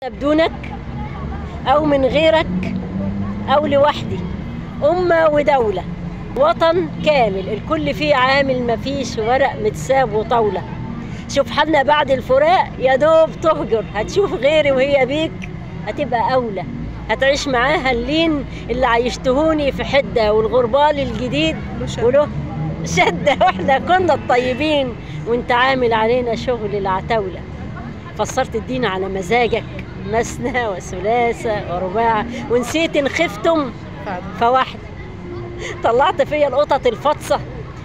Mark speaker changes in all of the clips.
Speaker 1: بدونك أو من غيرك أو لوحدي، أمة ودولة، وطن كامل الكل فيه عامل، مفيش ورق متساب وطاولة. شوف حالنا بعد الفراق، يا دوب تهجر، هتشوف غيري وهي بيك هتبقى أولى، هتعيش معاها اللين اللي عيشتهوني في حدة، والغربال الجديد وله شدة، واحنا كنا الطيبين وانت عامل علينا شغل العتاولة. فسرت الدين على مزاجك، مثنى وثلاثة ورباع، ونسيت ان خفتم فواحد. طلعت فيا القطط الفطسة،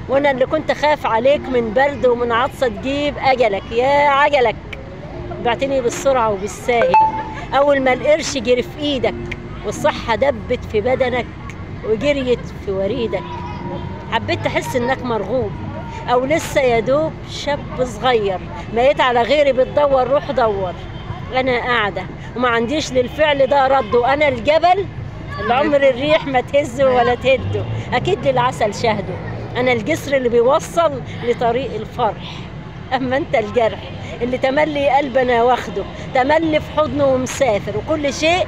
Speaker 1: وانا اللي كنت خاف عليك من برد ومن عطسة تجيب اجلك يا عجلك. بعتني بالسرعة وبالساهل، اول ما القرش جري في ايدك، والصحة دبت في بدنك وجريت في وريدك. حبيت تحس انك مرغوب او لسه يا دوب شاب صغير، ميت على غيري بتدور، روح دور. انا قاعده وما عنديش للفعل ده رد، وانا الجبل اللي عمر الريح ما تهزه ولا تهده، اكيد للعسل شهده. انا الجسر اللي بيوصل لطريق الفرح، اما انت الجرح اللي تملي قلبنا واخده، تملي في حضنه ومسافر، وكل شيء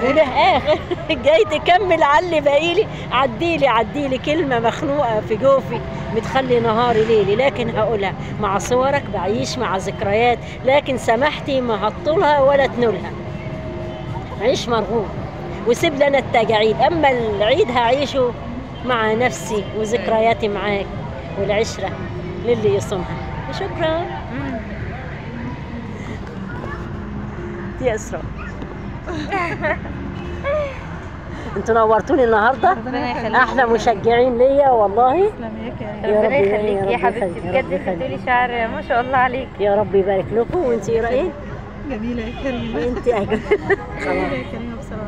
Speaker 1: وله اخر. جاي تكمل علي باقيلي، عديلي كلمه مخنوقه في جوفي بتخلي نهاري ليلي، لكن هقولها مع صورك، بعيش مع ذكريات، لكن سماحتي ما هطولها ولا تنولها. عيش مرغوب وسيب لنا التجاعيد، اما العيد هعيشه مع نفسي وذكرياتي معاك، والعشره للي يصونها. شكرا يا اسراء. انتوا نورتوني النهارده، احلى مشجعين ليا والله.
Speaker 2: ربنا يخليك يا حبيبتي، بجد بتقولي شعر ما شاء الله عليك.
Speaker 1: يا رب يبارك لكم. وانتي ايه رايك؟
Speaker 3: جميله يا كريمه.
Speaker 1: انتي اجمل.
Speaker 3: جميله يا كريمه بصراحه.